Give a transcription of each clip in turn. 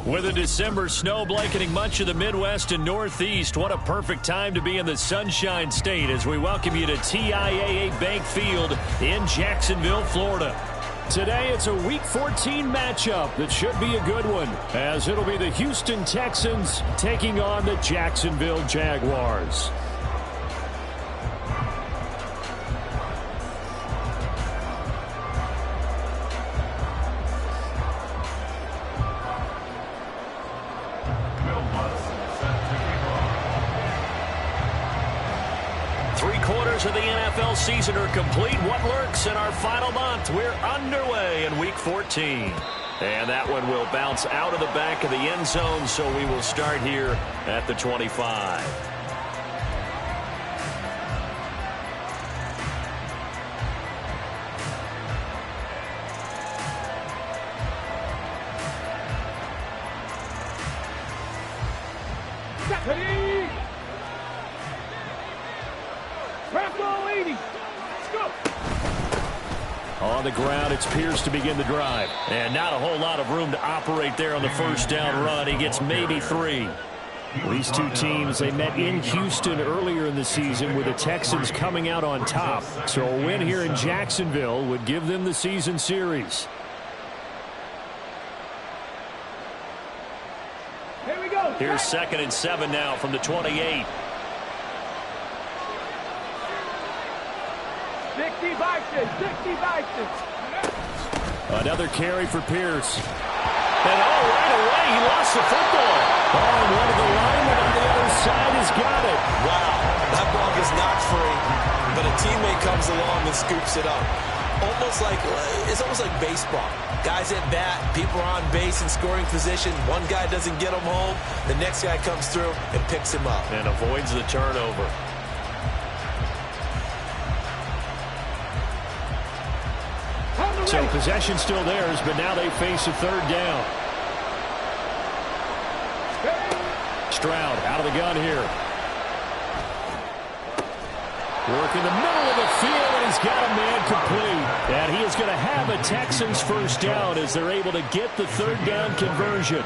With a December snow blanketing much of the Midwest and Northeast, what a perfect time to be in the Sunshine State as we welcome you to TIAA Bank Field in Jacksonville, Florida. Today, it's a Week 14 matchup that should be a good one, as it'll be the Houston Texans taking on the Jacksonville Jaguars. Of the NFL season are complete. What lurks in our final month? We're underway in Week 14. And that one will bounce out of the back of the end zone, so we will start here at the 25. On the ground, it's Pierce to begin the drive. And not a whole lot of room to operate there on the first down run. He gets maybe 3. These two teams, they met in Houston earlier in the season with the Texans coming out on top. So a win here in Jacksonville would give them the season series. Here we go. Here's 2nd and 7 now from the 28. 60 Vikings. Another carry for Pierce. And right away, he lost the football. And one of the linemen on the other side has got it. Wow, that ball is not free, but a teammate comes along and scoops it up. It's almost like baseball. Guys at bat, people are on base in scoring position. One guy doesn't get him home. The next guy comes through and picks him up. And avoids the turnover. So possession still theirs, but now they face a 3rd down. Stroud out of the gun here. Work in the middle of the field, and he's got a man complete. And he is going to have a Texans first down as they're able to get the 3rd down conversion.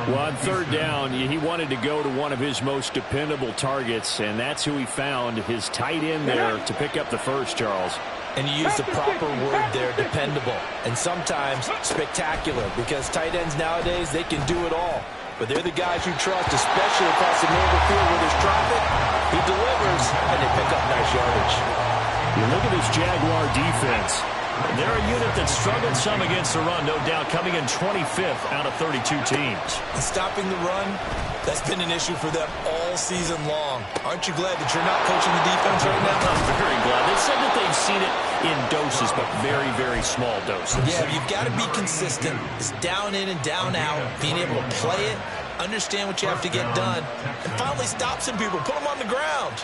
Well, on 3rd down, he wanted to go to one of his most dependable targets, and that's who he found, his tight end there, to pick up the first, Charles. And you use the proper word there, dependable, and sometimes spectacular, because tight ends nowadays, they can do it all. But they're the guys you trust, especially across the middle of the field where there's traffic. He delivers, and they pick up nice yardage. You look at this Jaguar defense. They're a unit that struggled some against the run, no doubt, coming in 25th out of 32 teams. And stopping the run, that's been an issue for them all season long. Aren't you glad that you're not coaching the defense right now? I'm very glad. They said that they've seen it in doses, but very, very small doses. Yeah, you've got to be consistent. It's down in and down out, being able to play it, understand what you have to get done, and finally stop some people, put them on the ground.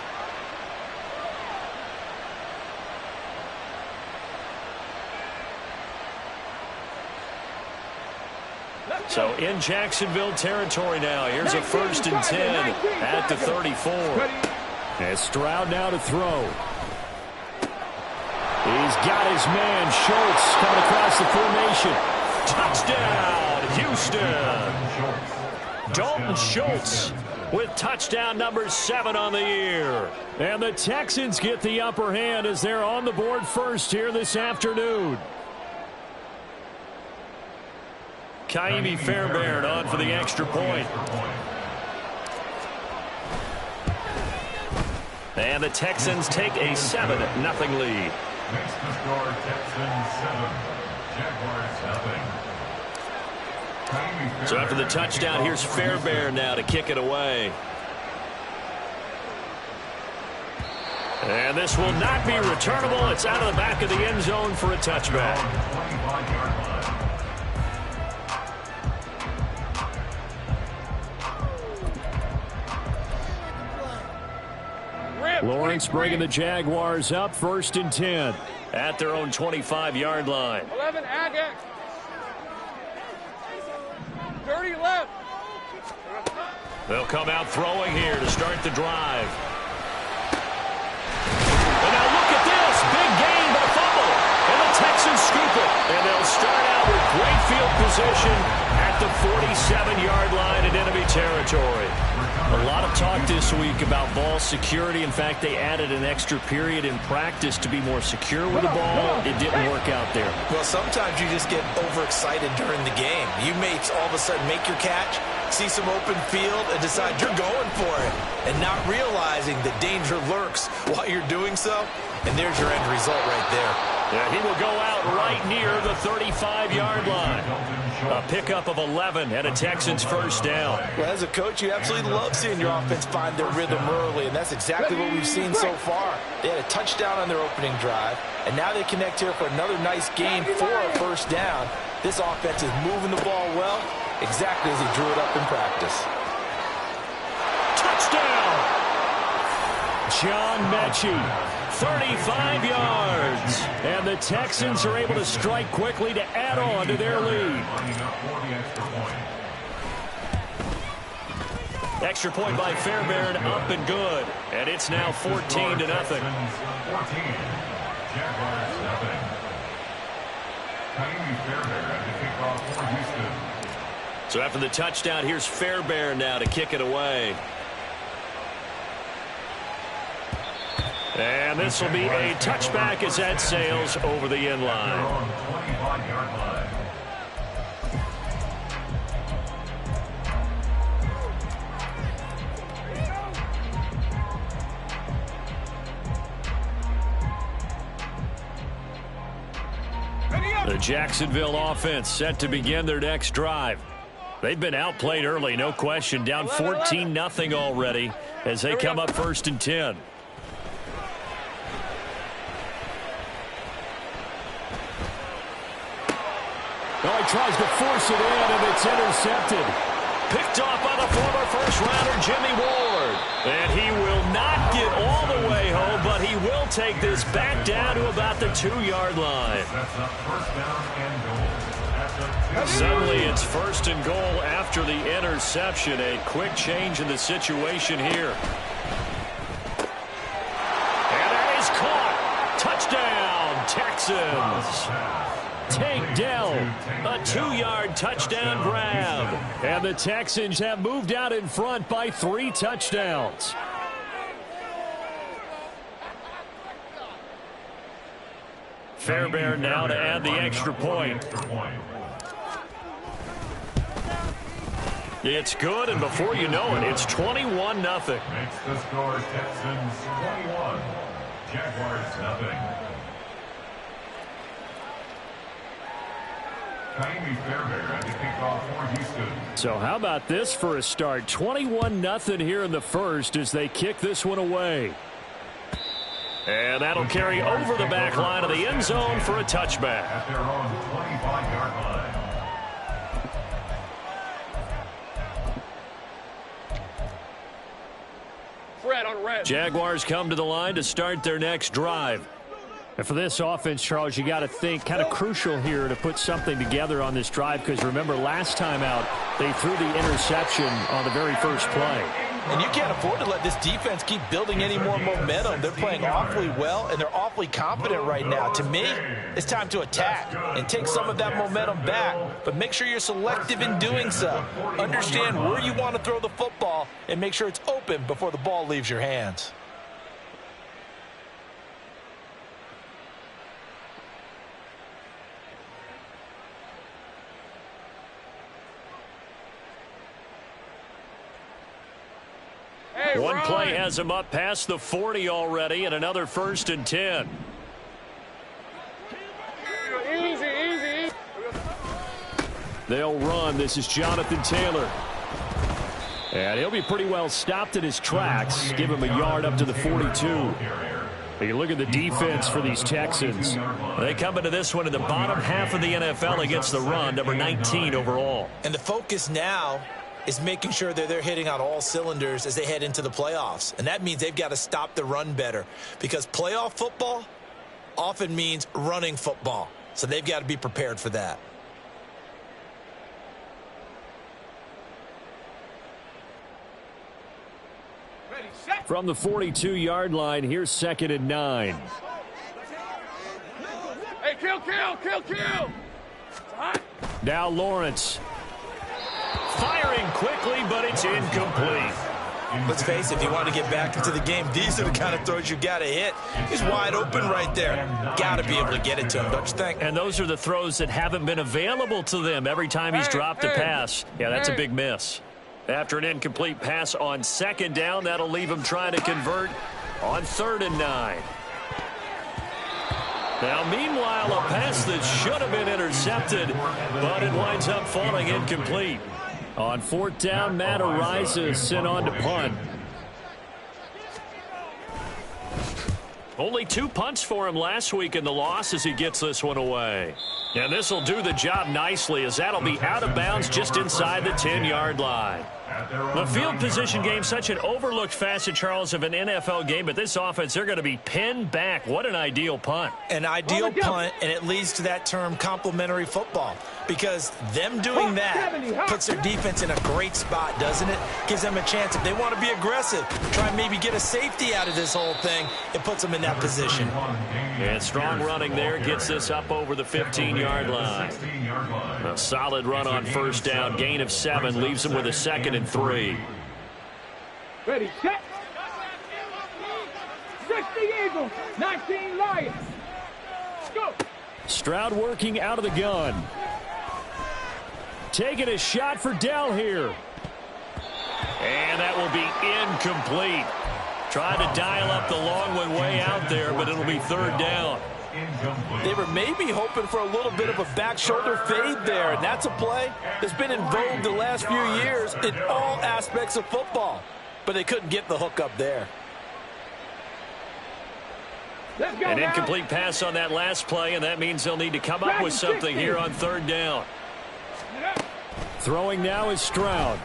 So in Jacksonville territory now. Here's a 1st and 10 at the 34. And Stroud now to throw. He's got his man, Schultz, coming across the formation. Touchdown, Houston. Dalton Schultz with touchdown number 7 on the year. And the Texans get the upper hand as they're on the board first here this afternoon. Ka'imi Fairbairn on for the extra point. And the Texans take a 7-0 lead. Next to score, Texans 7, Jaguars 0. So after the touchdown, here's Fairbairn now to kick it away. And this will not be returnable. It's out of the back of the end zone for a touchback. Lawrence bringing the Jaguars up 1st and 10 at their own 25-yard line. 11, Agate. 30 left. They'll come out throwing here to start the drive. And now look at this. Big gain, but a fumble. And the Texans scoop it. And they'll start out with great field position at the 47-yard line in enemy territory. A lot of talk this week about ball security. In fact, they added an extra period in practice to be more secure with the ball. It didn't work out there. Well, sometimes you just get overexcited during the game. You may all of a sudden make your catch, see some open field, and decide you're going for it, and not realizing that danger lurks while you're doing so. And there's your end result right there. Yeah, he will go out right near the 35-yard line. A pickup of 11 and a Texans first down. Well, as a coach, you absolutely love seeing your offense find their rhythm early, and that's exactly what we've seen so far. They had a touchdown on their opening drive, and now they connect here for another nice gain for a first down. This offense is moving the ball well, exactly as he drew it up in practice. Touchdown! John Mechie. 35 yards. And the Texans are able to strike quickly to add on to their lead. Extra point by Fairbairn, up and good. And it's now 14-0. So after the touchdown, here's Fairbairn now to kick it away. And this will be a touchback as that sails over the end line. The Jacksonville offense set to begin their next drive. They've been outplayed early, no question, down 14-0 already as they come up 1st and 10. Well, he tries to force it in, and it's intercepted. Picked off by the former first-rounder, Jimmy Ward. And he will not get all the way home, but he will take this back down to about the 2-yard line. Suddenly, it's 1st and goal after the interception. A quick change in the situation here. And that is caught. Touchdown, Texans. Tank Dell, a 2-yard touchdown grab. And the Texans have moved out in front by 3 touchdowns. Fairbairn now to add the extra point. It's good, and before you know it, it's 21-0. Makes the score Texans 21, Jaguars 0. So how about this for a start? 21-0 here in the first as they kick this one away. And that'll carry over the back line of the end zone for a touchback. At their own 25-yard line. Fred on red. Jaguars come to the line to start their next drive. And for this offense, Charles, you got to think kind of crucial here to put something together on this drive, because remember last time out they threw the interception on the very first play. And you can't afford to let this defense keep building any more momentum. They're playing awfully well, and they're awfully confident right now. To me, it's time to attack and take some of that momentum back, but make sure you're selective in doing so. Understand where you want to throw the football and make sure it's open before the ball leaves your hands. One play has him up past the 40 already, and another 1st and 10. Easy. They'll run. This is Jonathan Taylor. And he'll be pretty well stopped in his tracks. Give him a yard up to the 42. You look at the defense for these Texans. They come into this one in the bottom half of the NFL against the run, number 19 overall. And the focus now is making sure that they're hitting on all cylinders as they head into the playoffs. And that means they've got to stop the run better, because playoff football often means running football. So they've got to be prepared for that. From the 42-yard line, here's 2nd and 9. Hey, kill. Now Lawrence. Firing quickly, but it's incomplete. Let's face it, if you want to get back into the game, these are the kind of throws you got to hit. He's wide open right there. Got to be able to get it to him, don't you think? And those are the throws that haven't been available to them every time he's dropped a pass. Yeah, that's a big miss. After an incomplete pass on 2nd down, that'll leave him trying to convert on 3rd and 9. Now, meanwhile, a pass that should have been intercepted, but it winds up falling incomplete. On 4th down, Matt Araiza is sent on to punt. Only 2 punts for him last week in the loss as he gets this one away. And this will do the job nicely, as that'll be out of bounds just inside the 10-yard line. The field position game, such an overlooked facet, Charles, of an NFL game, but this offense, they're going to be pinned back. What an ideal punt. An ideal punt, and it leads to that term complementary football, because them doing that puts their defense in a great spot, doesn't it? Gives them a chance. If they want to be aggressive, try and maybe get a safety out of this whole thing, it puts them in that position. And strong running there gets this up over the 15-yard line. A solid run on 1st down, gain of 7, leaves them with a 2nd and 3. Ready, set. 60 Eagles, 19 Lions. Go. Stroud working out of the gun. Taking a shot for Dell here. And that will be incomplete. Tried to dial up the long one way out there, but it'll be 3rd down. They were maybe hoping for a little bit of a back shoulder fade there, and that's a play that's been in vogue the last few years in all aspects of football. But they couldn't get the hook up there. An incomplete pass on that last play, and that means they'll need to come up with something here on 3rd down. Throwing now is Stroud.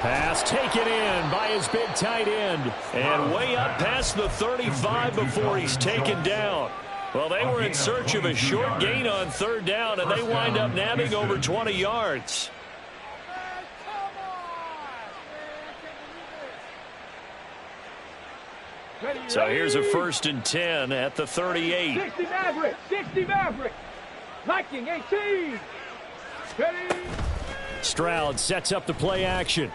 Pass taken in by his big tight end. And way up past the 35 before he's taken down. Well, they were in search of a short gain on 3rd down, and they wind up nabbing over 20 yards. So here's a 1st and 10 at the 38. 60 Maverick, 60 Maverick. Liking 18. Ready. Stroud sets up the play action.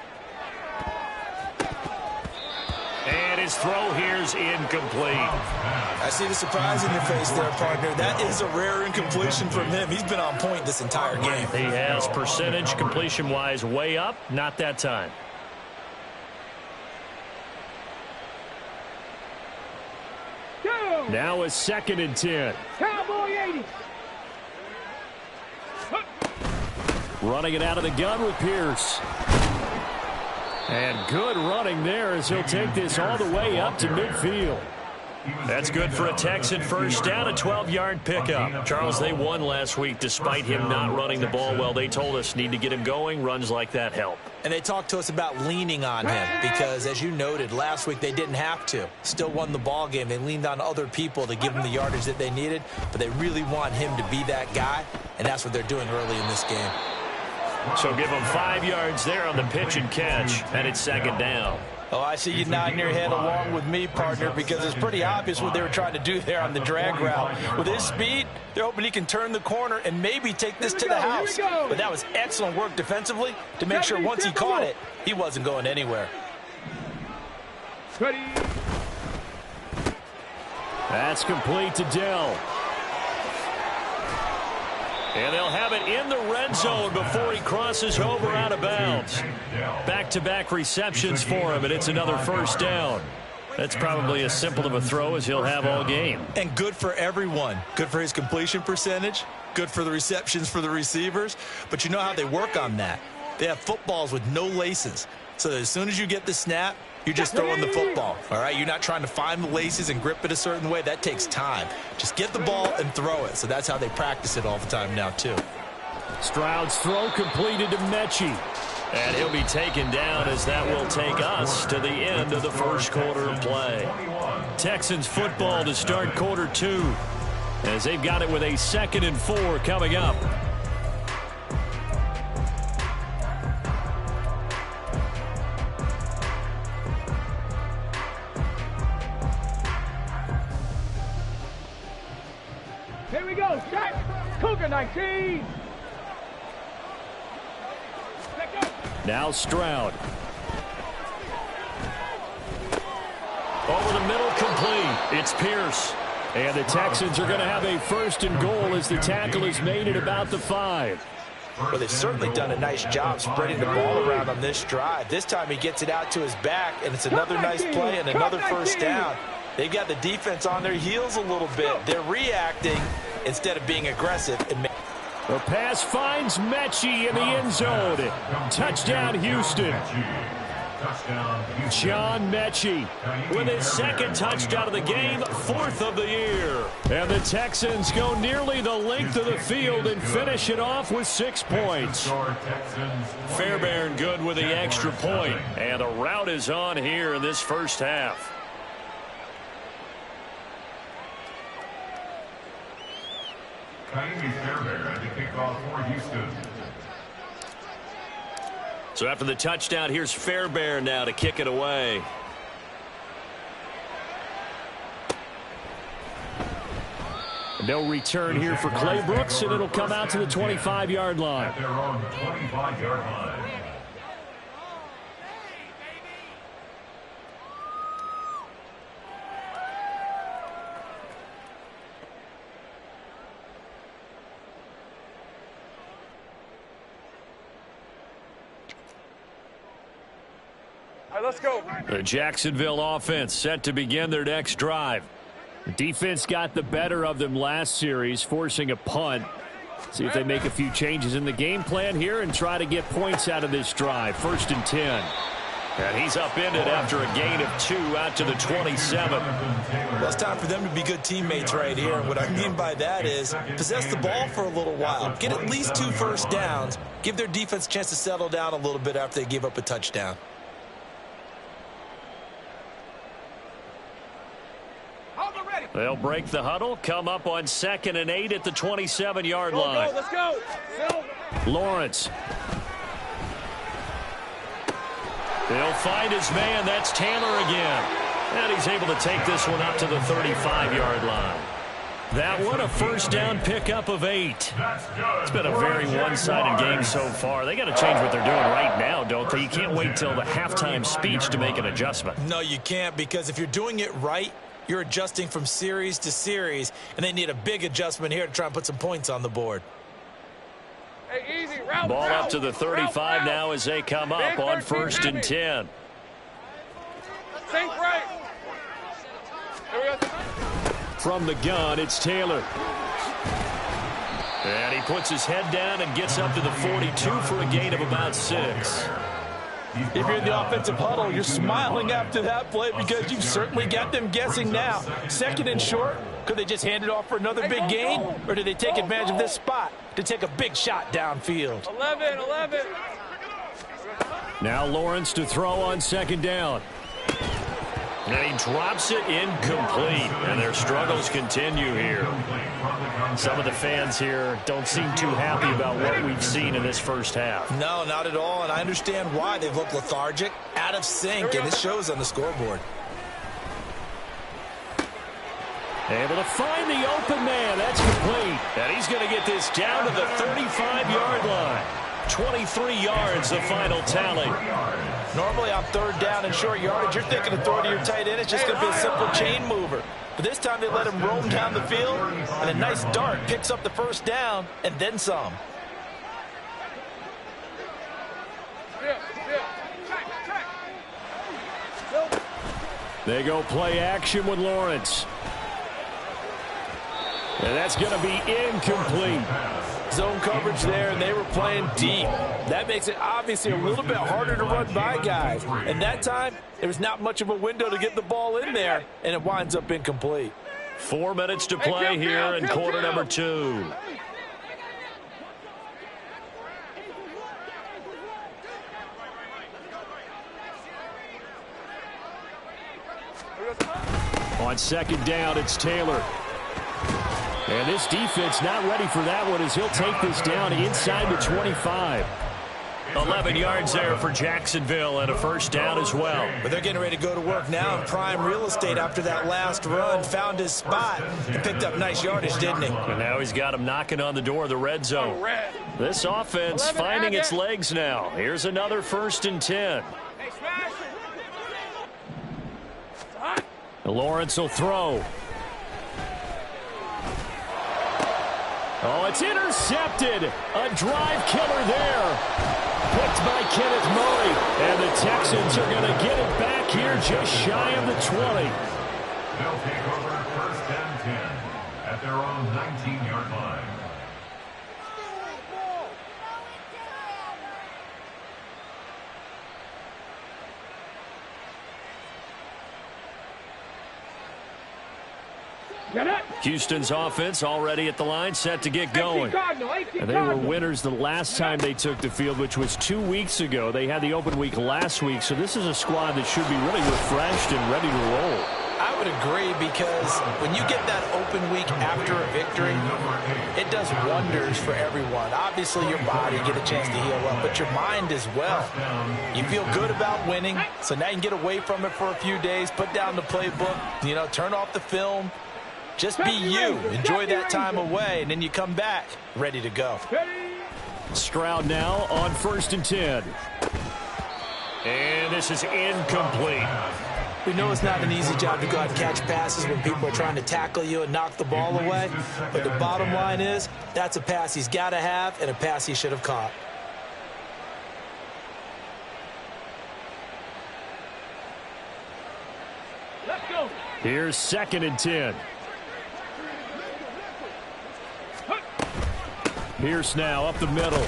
And his throw here's incomplete. I see the surprise in your face there, partner. That is a rare incompletion from him. He's been on point this entire game. He has percentage completion-wise way up. Not that time. Now a 2nd and 10. Cowboy 80. Running it out of the gun with Pierce. And good running there as he'll take this all the way up to midfield. That's good for a Texan 1st down, a 12-yard pickup. Charles, they won last week despite him not running the ball well. They told us need to get him going. Runs like that help. And they talked to us about leaning on him because, as you noted, last week they didn't have to. Still won the ball game. They leaned on other people to give them the yardage that they needed, but they really want him to be that guy, and that's what they're doing early in this game. So give him 5 yards there on the pitch and catch, and it's 2nd down. Oh, I see you nodding your head along with me, partner, because it's pretty obvious what they were trying to do there on the drag route. With his speed, they're hoping he can turn the corner and maybe take this to the house. But that was excellent work defensively to make sure once he caught it, he wasn't going anywhere. Ready. That's complete to Dell. And they'll have it in the red zone before he crosses over out of bounds. Back-to-back receptions for him, and it's another 1st down. That's probably as simple of a throw as he'll have all game. And good for everyone. Good for his completion percentage. Good for the receptions for the receivers. But you know how they work on that. They have footballs with no laces. So that as soon as you get the snap, you're just throwing the football, all right? You're not trying to find the laces and grip it a certain way. That takes time. Just get the ball and throw it. So that's how they practice it all the time now, too. Stroud's throw completed to Mechie. And he'll be taken down as that will take us to the end of the first quarter of play. Texans football to start quarter 2 as they've got it with a 2nd and 4 coming up. Here we go. Shot. Cougar 19. Now Stroud. Over the middle, complete. It's Pierce. And the Texans are going to have a 1st and goal as the tackle is made at about the 5. Well, they've certainly done a nice job spreading the ball around on this drive. This time he gets it out to his back, and it's another nice play and another 1st down. They've got the defense on their heels a little bit. They're reacting instead of being aggressive. The pass finds Mechie in the end zone. Touchdown, Houston. John Mechie with his 2nd touchdown of the game, 4th of the year. And the Texans go nearly the length of the field and finish it off with 6 points. Fairbairn good with the extra point. And the rout is on here in this first half. Fairbairn to kick off for Houston. So after the touchdown, here's Fairbairn now to kick it away. No return here for Clay Brooks, and it'll come out to the 25-yard line. At their own 25-yard line. Let's go. The Jacksonville offense set to begin their next drive. The defense got the better of them last series, forcing a punt. See if they make a few changes in the game plan here and try to get points out of this drive. 1st and 10. And he's upended after a gain of 2 out to the 27. Well, it's time for them to be good teammates right here. And what I mean by that is possess the ball for a little while. Get at least 2 first downs. Give their defense a chance to settle down a little bit after they give up a touchdown. They'll break the huddle, come up on 2nd and 8 at the 27-yard line. Let's go. Lawrence. They'll find his man. That's Taylor again. And he's able to take this one up to the 35-yard line. That one, a 1st down pickup of 8. It's been a very one-sided game so far. They got to change what they're doing right now, don't they? You can't wait till the halftime speech to make an adjustment. No, you can't, because if you're doing it right, you're adjusting from series to series, and they need a big adjustment here to try and put some points on the board. Hey, easy. Route, Ball up to the 35 now as they come up on 1st and 10. Think right. Here we go. From the gun, it's Taylor. And he puts his head down and gets up to the 42 for a gain of about 6. If you're in the offensive huddle, you're smiling after that play because you've certainly got them guessing now. 2nd and short, could they just hand it off for another big gain? Or do they take advantage of this spot to take a big shot downfield? 11. Now Lawrence to throw on 2nd down. And he drops it incomplete. And their struggles continue here. Some of the fans here don't seem too happy about what we've seen in this first half. No, not at all, and I understand why. They've looked lethargic, out of sync, and it shows on the scoreboard. Able to find the open man. That's complete. And he's going to get this down to the 35-yard line. 23 yards, the final tally. Normally on 3rd down and short yardage, you're thinking of throwing to your tight end. It's just going to be a simple chain mover. But this time they let him roam down the field, and a nice dart picks up the 1st down and then some. They go play action with Lawrence. And that's going to be incomplete. Zone coverage there, and they were playing deep. That makes it obviously a little bit harder to run by guys. And that time, there was not much of a window to get the ball in there, and it winds up incomplete. 4 minutes to play here in quarter number 2. On second down, it's Taylor. And this defense not ready for that one as he'll take this down inside the 25. 11 yards there for Jacksonville and a first down as well. But they're getting ready to go to work now in prime real estate after that last run. Found his spot and picked up nice yardage, didn't he? And now he's got him knocking on the door of the red zone. This offense finding its legs now. Here's another 1st and 10. Lawrence will throw. Oh, it's intercepted. A drive killer there. Picked by Kenneth Murray. And the Texans are going to get it back here just shy of the 20. They'll take over 1st and 10 at their own 19-yard line. Houston's offense already at the line, set to get going. And they were winners the last time they took the field, which was 2 weeks ago. They had the open week last week, so this is a squad that should be really refreshed and ready to roll. I would agree, because when you get that open week after a victory, it does wonders for everyone. Obviously, your body get a chance to heal up, but your mind as well. You feel good about winning, so now you can get away from it for a few days, put down the playbook, turn off the film. Just be you. Enjoy that time away, and then you come back ready to go. Stroud now on 1st and 10. And this is incomplete. We know it's not an easy job to go out and catch passes when people are trying to tackle you and knock the ball away. But the bottom line is, that's a pass he's got to have and a pass he should have caught. Let's go. Here's 2nd and 10. Pierce now up the middle.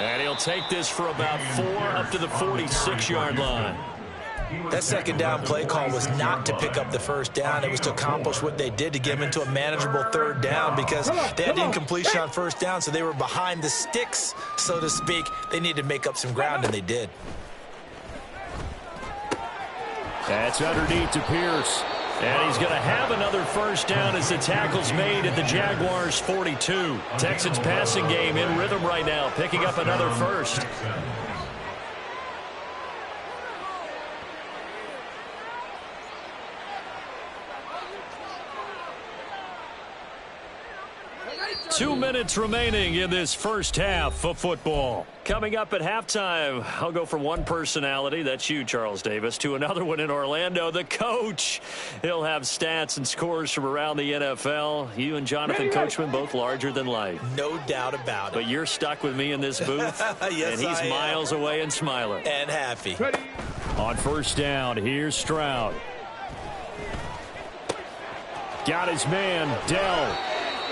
And he'll take this for about 4 up to the 46-yard line. That second down play call was not to pick up the first down. It was to accomplish what they did, to get them into a manageable 3rd down, because they had incompletion on 1st down, so they were behind the sticks, so to speak. They needed to make up some ground, and they did. That's underneath to Pierce. And he's going to have another first down as the tackle's made at the Jaguars' 42. Texans passing game in rhythm right now, picking up another first. Two minutes remaining in this first half of football. Coming up at halftime, I'll go from one personality, that's you, Charles Davis, to another one in Orlando, the coach. He'll have stats and scores from around the NFL. You and Jonathan Coachman, both larger than life. No doubt about it. But you're stuck with me in this booth, yes, and he's miles away and smiling. And happy. On first down, here's Stroud. Got his man, Dell.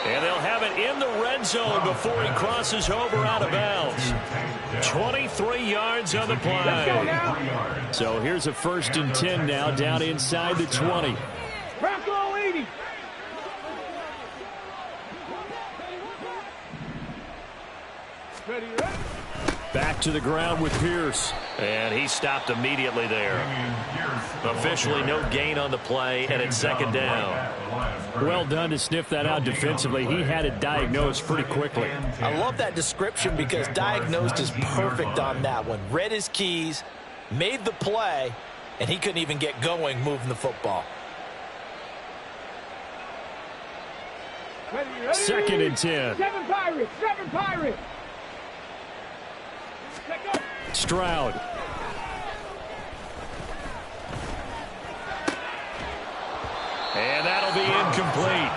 And they'll have it in the red zone before he crosses over out of bounds. 23 yards on the play. So here's a 1st and 10 now, down inside the 20. Bronco 80. Back to the ground with Pierce. And he stopped immediately there. Officially no gain on the play, and it's 2nd down. Well done to sniff that out defensively. He had it diagnosed pretty quickly. I love that description, because diagnosed is perfect on that one. Read his keys, made the play, and he couldn't even get going moving the football. 2nd and 10. 7 Pirates. 7 Pirates. Stroud. And that'll be incomplete.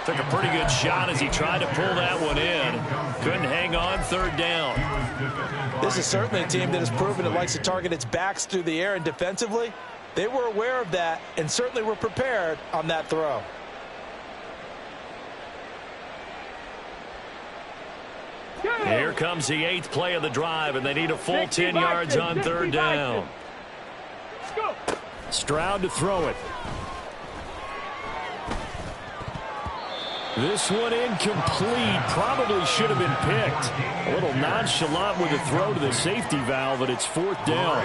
Took a pretty good shot as he tried to pull that one in. Couldn't hang on, 3rd down. This is certainly a team that has proven it likes to target its backs through the air, and defensively, they were aware of that and certainly were prepared on that throw. Here comes the 8th play of the drive, and they need a full 10 yards on 3rd down. Stroud to throw it. This one incomplete. Probably should have been picked. A little nonchalant with a throw to the safety valve, but it's 4th down.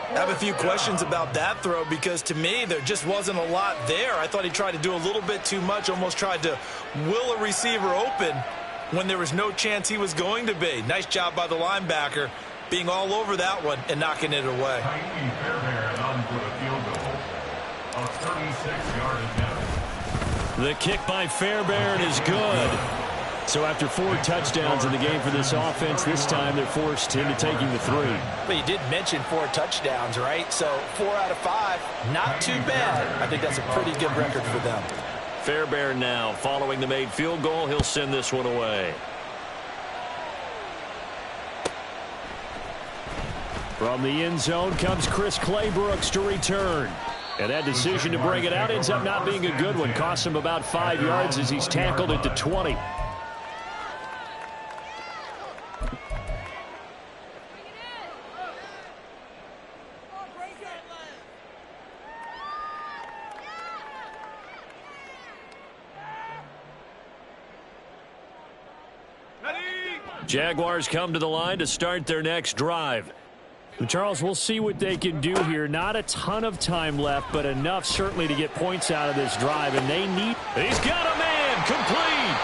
I have a few questions about that throw because, to me, there just wasn't a lot there. I thought he tried to do a little bit too much, almost tried to will a receiver open when there was no chance he was going to be. Nice job by the linebacker being all over that one and knocking it away. Ka'imi Fairbairn on for the field goal. A 36-yard attempt. The kick by Fairbairn is good. So after 4 touchdowns in the game for this offense, this time they're forced into taking the 3. But you did mention 4 touchdowns, right? So 4 out of 5, not too bad. I think that's a pretty good record for them. Fairbairn now following the made field goal. He'll send this one away. From the end zone comes Chris Claybrooks to return. And that decision to bring it out ends up not being a good one. Costs him about 5 yards as he's tackled at the 20. Jaguars come to the line to start their next drive. Charles, we'll see what they can do here. Not a ton of time left, but enough certainly to get points out of this drive. And they need... He's got a man complete.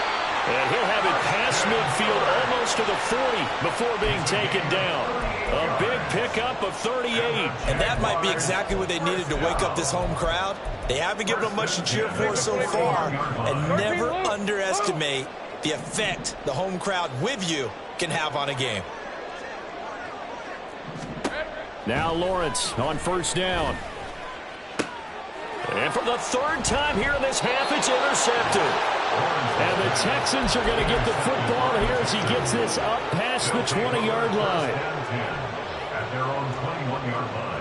And he'll have it past midfield almost to the 40 before being taken down. A big pickup of 38. And that might be exactly what they needed to wake up this home crowd. They haven't given them much to cheer for so far. And never underestimate the effect the home crowd with you can have on a game. Now Lawrence on first down. And for the 3rd time here in this half, it's intercepted. And the Texans are going to get the football here as he gets this up past the 20-yard line. At their own 21-yard line.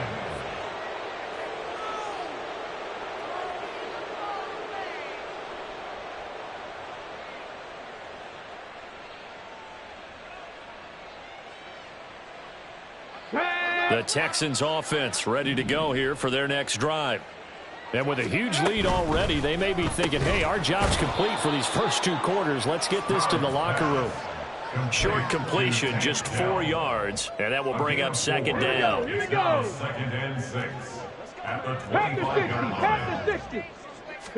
The Texans offense ready to go here for their next drive. And with a huge lead already, they may be thinking, hey, our job's complete for these first 2 quarters. Let's get this to the locker room. Short completion, just 4 yards, and that will bring up 2nd down. Here we go. 2nd and 6. At the Pack the 60. 25-yard Pack line. the 60.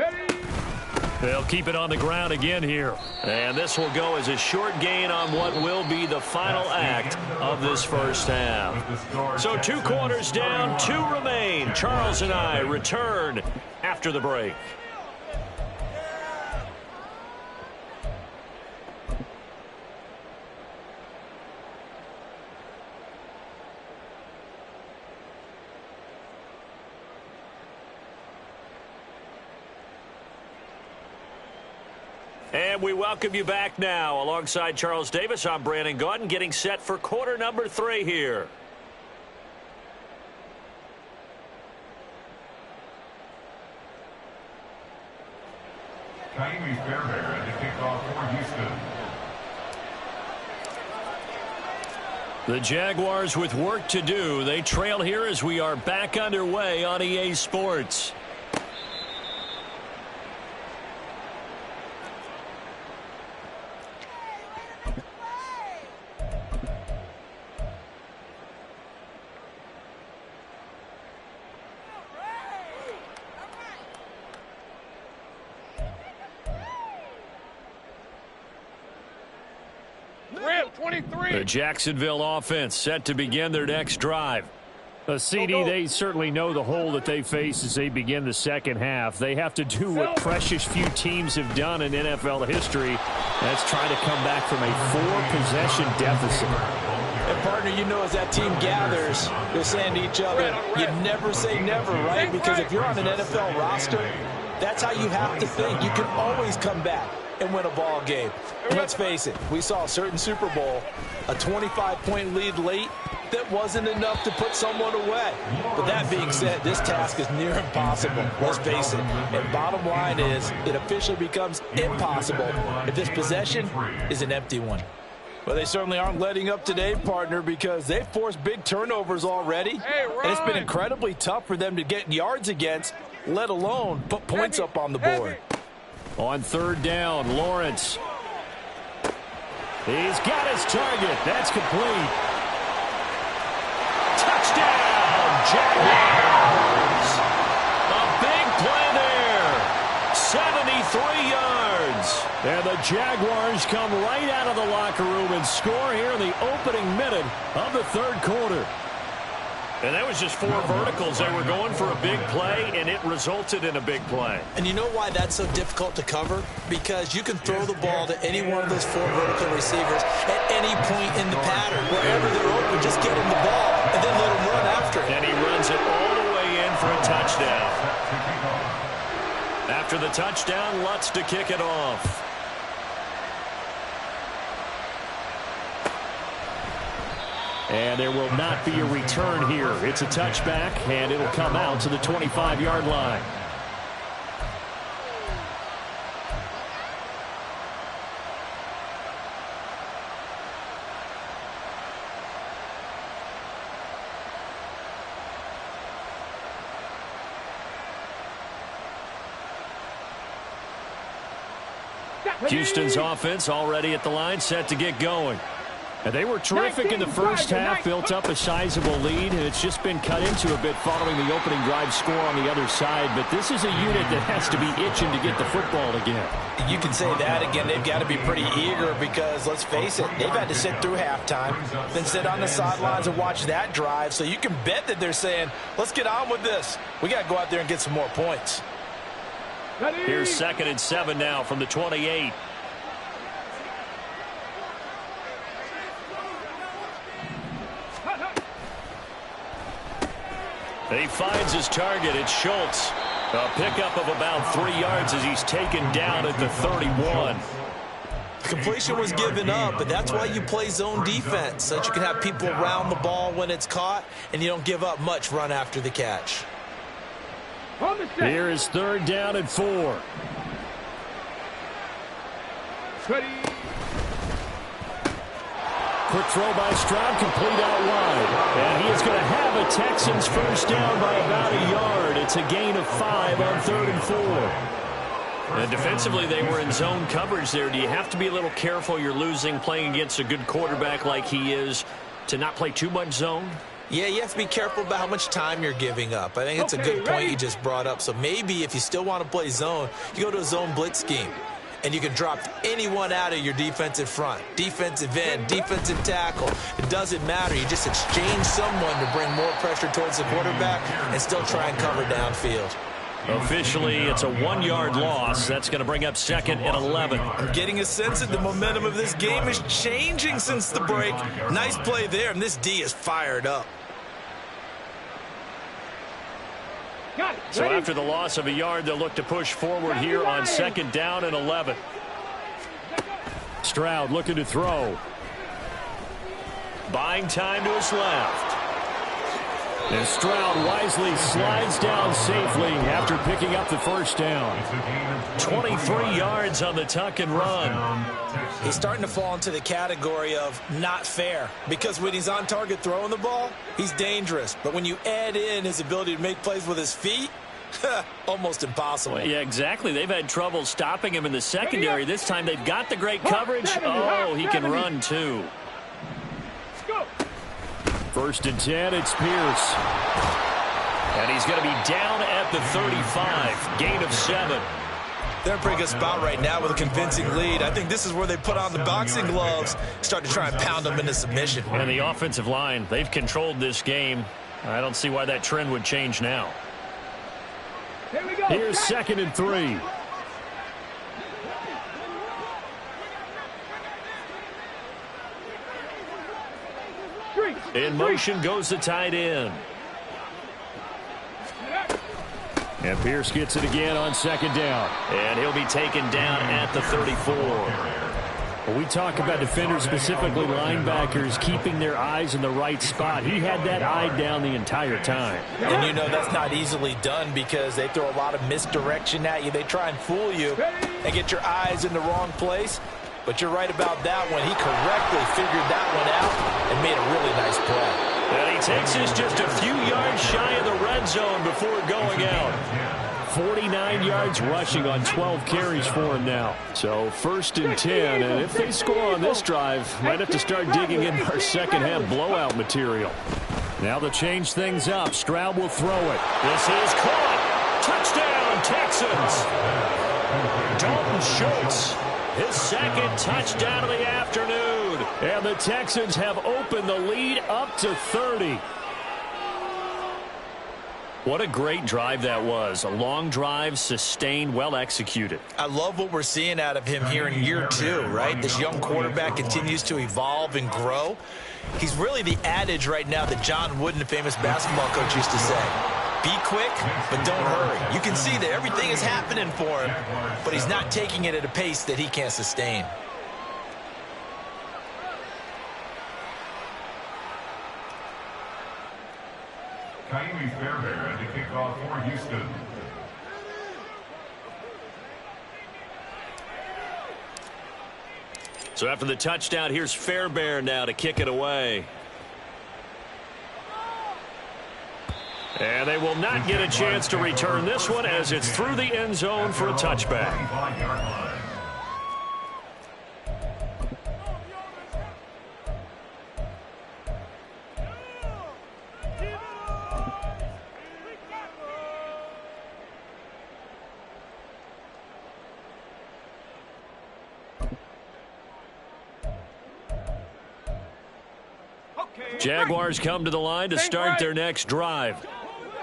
Ready? They'll keep it on the ground again here. And this will go as a short gain on what will be the final act of this first half. So 2 quarters down, 2 remain. Charles and I return after the break. And we welcome you back now. Alongside Charles Davis, I'm Brandon Gaudin, getting set for quarter number 3 here. Ka'imi Fairbairn to kick off for Houston. The Jaguars with work to do. They trail here as we are back underway on EA Sports. The Jacksonville offense set to begin their next drive. CD, they certainly know the hole that they face as they begin the second half. They have to do what precious few teams have done in NFL history. That's try to come back from a 4-possession deficit. And, partner, you know, as that team gathers, they're saying to each other, you never say never, right? Because if you're on an NFL roster, that's how you have to think. You can always come back and win a ball game. And let's face it, we saw a certain Super Bowl, a 25-point lead late, that wasn't enough to put someone away. But that being said, this task is near impossible. Let's face it. And bottom line is, it officially becomes impossible if this possession is an empty one. Well, they certainly aren't letting up today, partner, because they've forced big turnovers already. And it's been incredibly tough for them to get yards against, let alone put points up on the board. On third down, Lawrence. He's got his target. That's complete. Touchdown, Jaguars. A big play there. 73 yards. And the Jaguars come right out of the locker room and score here in the opening minute of the third quarter. And that was just 4 verticals. They were going for a big play, and it resulted in a big play. And you know why that's so difficult to cover? Because you can throw the ball to any one of those 4 vertical receivers at any point in the pattern. Wherever they're open, just get him the ball and then let him run after it. And he runs it all the way in for a touchdown. After the touchdown, Lutz to kick it off. And there will not be a return here. It's a touchback, and it'll come out to the 25-yard line. Houston's offense already at the line, set to get going. And they were terrific in the first half, built up a sizable lead, and it's just been cut into a bit following the opening drive score on the other side. But this is a unit that has to be itching to get the football again. You can say that again. They've got to be pretty eager because, let's face it, they've had to sit through halftime, then sit on the sidelines and watch that drive. So you can bet that they're saying, let's get on with this. We got to go out there and get some more points. Here's 2nd and 7 now from the 28. He finds his target. It's Schultz. A pickup of about 3 yards as he's taken down at the 31. The completion was given up, but that's why you play zone defense, so that you can have people around the ball when it's caught, and you don't give up much run after the catch. Here is 3rd down and 4. Quick throw by Stroud, complete out wide. And he is going to have a Texans first down by about a yard. It's a gain of 5 on 3rd and 4. And defensively, they were in zone coverage there. Do you have to be a little careful? You're losing, playing against a good quarterback like he is, to not play too much zone? Yeah, you have to be careful about how much time you're giving up. I think it's a good point you just brought up. So maybe if you still want to play zone, you go to a zone blitz scheme. And you can drop anyone out of your defensive front, defensive end, defensive tackle. It doesn't matter. You just exchange someone to bring more pressure towards the quarterback and still try and cover downfield. Officially, it's a 1-yard loss. That's going to bring up 2nd and 11. I'm getting a sense that the momentum of this game is changing since the break. Nice play there, and this D is fired up. So after the loss of a yard, they'll look to push forward here on 2nd down and 11. Stroud looking to throw. Buying time to his left. And Stroud wisely slides down safely after picking up the first down. 23 yards on the tuck and run. He's starting to fall into the category of not fair, because when he's on target throwing the ball, he's dangerous. But when you add in his ability to make plays with his feet, almost impossible. Well, yeah, exactly. They've had trouble stopping him in the secondary. This time they've got the great coverage. Oh, he can run too. 1st and 10, it's Pierce. And he's going to be down at the 35. Gain of 7. They're in a pretty good spot right now with a convincing lead. I think this is where they put on the boxing gloves, start to try and pound them into submission. And the offensive line, they've controlled this game. I don't see why that trend would change now. Here we go. Here's 2nd and 3. In motion goes the tight end. And Pierce gets it again on 2nd down. And he'll be taken down at the 34. When we talk about defenders, specifically linebackers, keeping their eyes in the right spot, he had that eye down the entire time. And you know that's not easily done because they throw a lot of misdirection at you. They try and fool you and get your eyes in the wrong place. But you're right about that one. He correctly figured that one out and made a really nice play. And he takes this just a few yards shy of the red zone before going out. 49 yards rushing on 12 carries for him now. So 1st and 10, and if they score on this drive, might have to start digging in our second half blowout material. Now they'll change things up. Stroud will throw it. This is caught. Touchdown, Texans. Dalton Schultz, his second touchdown of the afternoon. And the Texans have opened the lead up to 30. What a great drive that was. A long drive, sustained, well executed. I love what we're seeing out of him here in year 2, right? This young quarterback continues to evolve and grow. He's really the adage right now that John Wooden, the famous basketball coach, used to say. Be quick, but don't hurry. You can see that everything is happening for him, but he's not taking it at a pace that he can't sustain. Ka'imi Fairbairn to kick off for Houston. So after the touchdown, here's Fairbairn now to kick it away. And they will not get a chance to return this one as it's through the end zone for a touchback. Jaguars come to the line to start their next drive.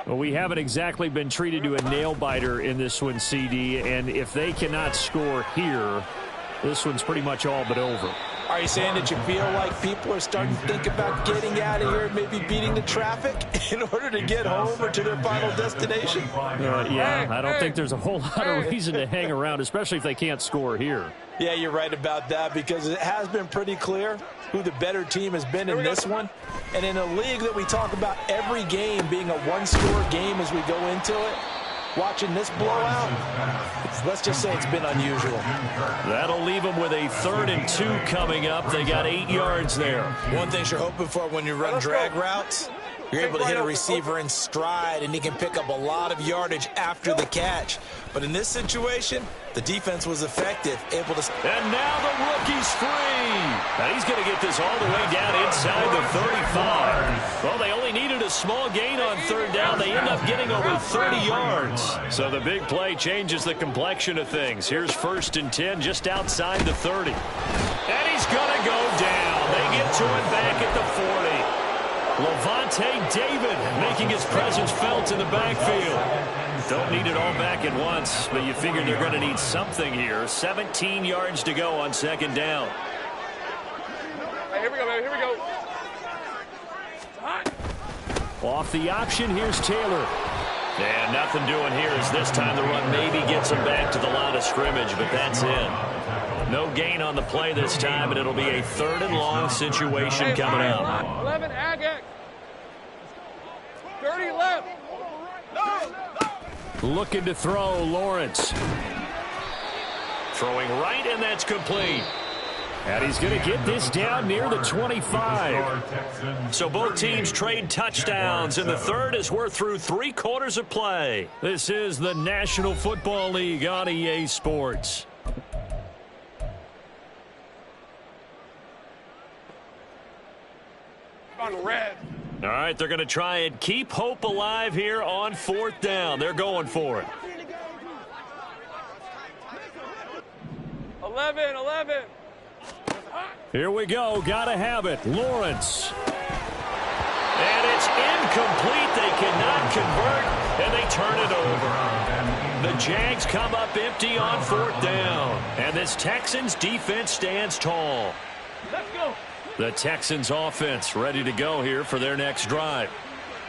Well, we haven't exactly been treated to a nail-biter in this one, CD, and if they cannot score here, this one's pretty much all but over. Are you saying that you feel like people are starting to think about getting out of here and maybe beating the traffic in order to get home or to their final destination? Yeah, I don't think there's a whole lot of reason to hang around, especially if they can't score here. Yeah, you're right about that because it has been pretty clear who the better team has been in this one. And in a league that we talk about every game being a one-score game as we go into it, watching this blowout, let's just say it's been unusual. That'll leave them with a 3rd and 2 coming up. They got 8 yards there. One thing you're hoping for when you run drag routes, you're able to hit a receiver in stride, and he can pick up a lot of yardage after the catch. But in this situation, the defense was effective, able to... And now the rookie's free. And he's going to get this all the way down inside the 35. Well, they only needed a small gain on 3rd down. They end up getting over 30 yards. So the big play changes the complexion of things. Here's 1st and 10 just outside the 30. And he's going to go down. They get to him back at the 40. Lavonte David making his presence felt in the backfield. Don't need it all back at once, but you figure they're going to need something here. 17 yards to go on 2nd down. Hey, here we go, baby. Here we go. Off the option, here's Taylor. And nothing doing here as this time the run maybe gets him back to the line of scrimmage, but that's in. No gain on the play this time, and it'll be a 3rd and long situation coming up. 11 Agate. 30 left. Looking to throw, Lawrence. Throwing right, and that's complete. And he's going to get this down near the 25. So both teams trade touchdowns, and the 3rd as we're through 3/4 of play. This is the National Football League on EA Sports. On red. All right, they're going to try and keep hope alive here on 4th down. They're going for it. 11. Here we go. Got to have it. Lawrence. And it's incomplete. They cannot convert, and they turn it over. The Jags come up empty on 4th down. And this Texans defense stands tall. Let's go. The Texans offense ready to go here for their next drive.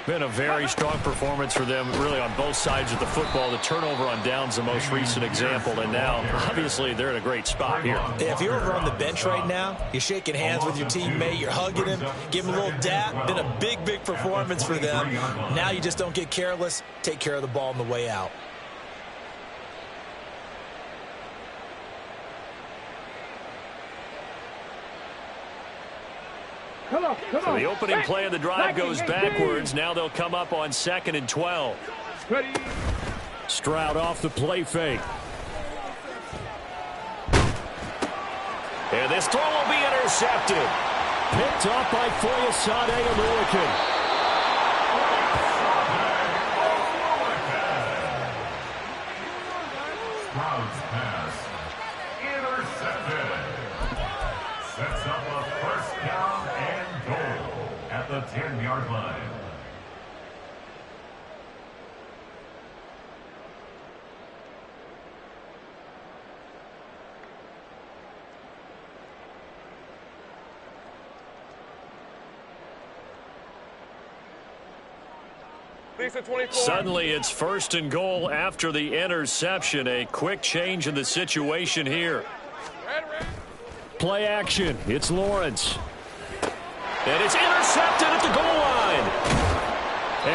Been a very strong performance for them, really, on both sides of the football. The turnover on downs, the most recent example, and now, obviously, they're in a great spot here. If you're over on the bench right now, you're shaking hands with your teammate, you're hugging him, give him a little dap. Been a big, big performance for them. Now you just don't get careless. Take care of the ball on the way out. Come on. So the opening play of the drive goes backwards. Now they'll come up on 2nd and 12. Ready. Stroud off the play fake. And this throw will be intercepted. Picked off by Foyesade Oluokun. the 10-yard line. Suddenly it's 1st and goal after the interception. A quick change in the situation here. Play action. It's Lawrence. And it's intercepted at the goal line.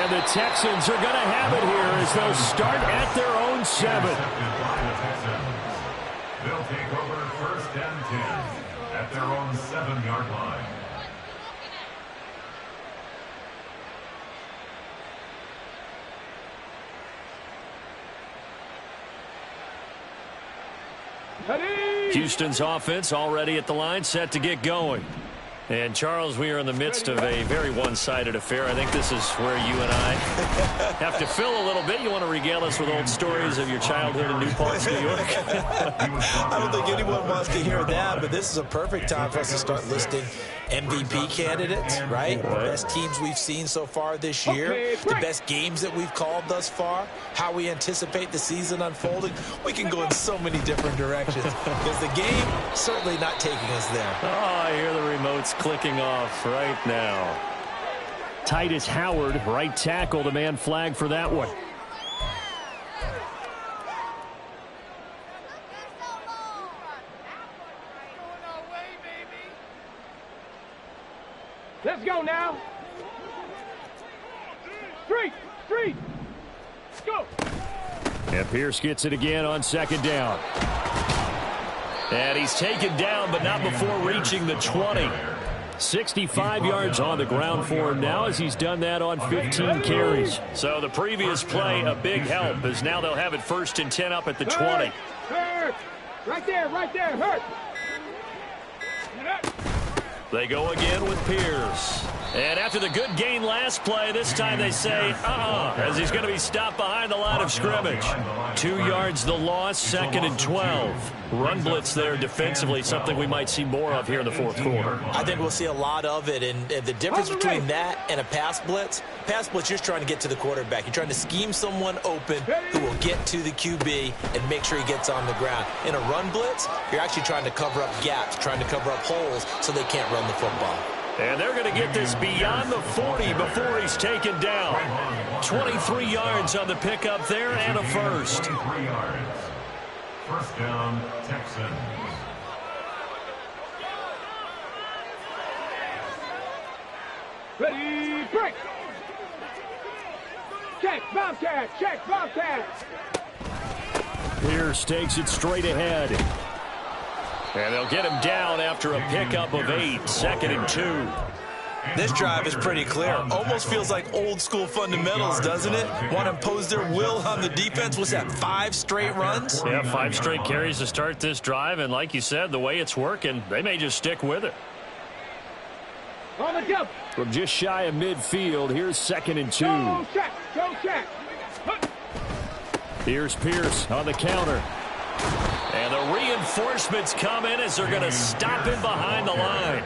And the Texans are going to have it here as they'll start at their own 7. They'll take over 1st and 10 at their own 7-yard line. Houston's offense already at the line, set to get going. And, Charles, we are in the midst of a very one-sided affair. I think this is where you and I have to fill a little bit. You want to regale us with old stories of your childhood in New Paltz, New York? I don't think anyone wants to hear that, but this is a perfect time for us to start listing MVP candidates, right? The best teams we've seen so far this year, the best games that we've called thus far, how we anticipate the season unfolding. We can go in so many different directions because the game certainly not taking us there. Oh, I hear the remotes clicking off right now. Titus Howard, right tackle, the man flagged for that one. Let's go now. Street. Go. And Pierce gets it again on 2nd down. And he's taken down, but not before reaching the 20. 65 yards on the ground for him now as he's done that on 15 carries. So the previous play, a big help, as now they'll have it 1st and 10 up at the 20. Hurt. Right there, hurt. They go again with Pierce. And after the good gain last play, this time they say, as he's going to be stopped behind the line of scrimmage. 2 yards the loss, 2nd and 12. Run blitz there defensively, something we might see more of here in the 4th quarter. I think we'll see a lot of it, and the difference between that and a pass blitz, you're just trying to get to the quarterback. You're trying to scheme someone open who will get to the QB and make sure he gets on the ground. In a run blitz, you're actually trying to cover up gaps, trying to cover up holes so they can't run the football. And they're going to get this beyond the 40 before he's taken down. 23 yards on the pickup there and a first. 23 yards. First down, Texans. Ready, break. Check, Bobcat. Pierce takes it straight ahead. And they'll get him down after a pickup of 8, 2nd and 2. This drive is pretty clear. Almost feels like old school fundamentals, doesn't it? Want to impose their will on the defense. What's that, 5 straight runs? Yeah, 5 straight carries to start this drive. And like you said, the way it's working, they may just stick with it. On the jump. From just shy of midfield, here's 2nd and 2. Go check. Here's Pierce on the counter. And the reinforcements come in as they're going to stop him behind the line.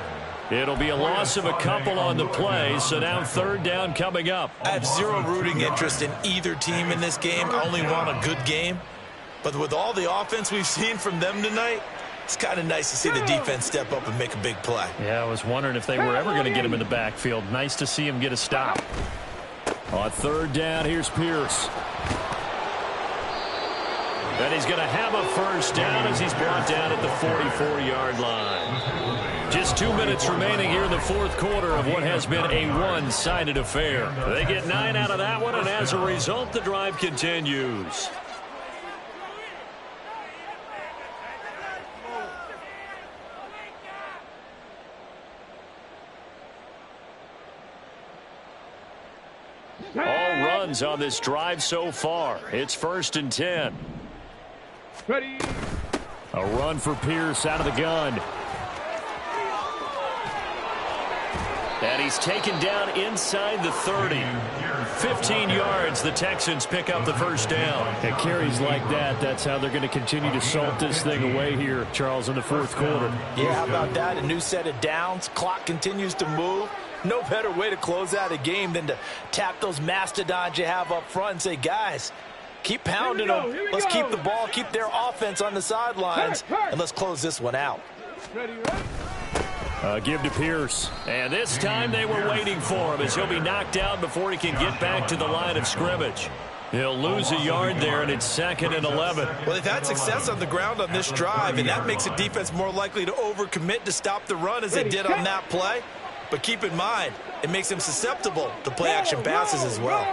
It'll be a loss of a couple on the play, so now 3rd down coming up. I have zero rooting interest in either team in this game. I only want a good game. But with all the offense we've seen from them tonight, it's kind of nice to see the defense step up and make a big play. Yeah, I was wondering if they were ever going to get him in the backfield. Nice to see him get a stop. On 3rd down, here's Pierce. And he's going to have a first down as he's brought down at the 44-yard line. Just 2 minutes remaining here in the 4th quarter of what has been a one-sided affair. They get 9 out of that one, and as a result, the drive continues. All runs on this drive so far. It's 1st and 10. Ready. A run for Pierce out of the gun. And he's taken down inside the 30. 15 yards, the Texans pick up the first down. And carries like that, that's how they're going to continue to salt this thing away here, Charles, in the 4th quarter. Yeah, how about that? A new set of downs. Clock continues to move. No better way to close out a game than to tap those mastodons you have up front and say, guys, keep pounding them. Let's keep the ball, keep their offense on the sidelines, and let's close this one out. Give to Pierce. And this time they were waiting for him as he'll be knocked down before he can get back to the line of scrimmage. He'll lose a yard there, and it's 2nd and 11. Well, they've had success on the ground on this drive, and that makes the defense more likely to overcommit to stop the run as they did on that play. But keep in mind, it makes them susceptible to play-action passes as well.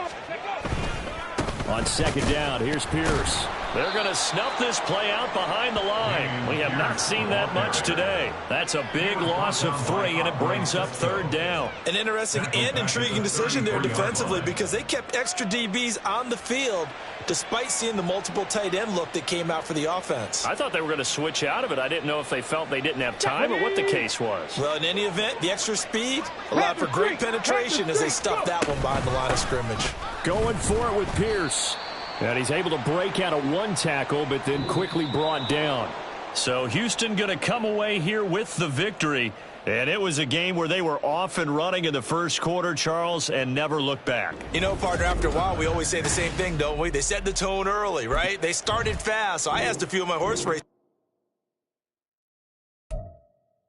On 2nd down, here's Pierce. They're going to snuff this play out behind the line. We have not seen that much today. That's a big loss of 3, and it brings up 3rd down. An interesting and intriguing decision there defensively because they kept extra DBs on the field despite seeing the multiple tight end look that came out for the offense. I thought they were going to switch out of it. I didn't know if they felt they didn't have time or what the case was. Well, in any event, the extra speed allowed for great penetration as they stuffed that one behind the line of scrimmage. Going for it with Pierce. And he's able to break out of 1 tackle, but then quickly brought down. So Houston going to come away here with the victory. And it was a game where they were off and running in the first quarter, Charles, and never looked back. You know, partner, after a while, we always say the same thing, don't we? They set the tone early, right? They started fast, so I asked a few of my horse race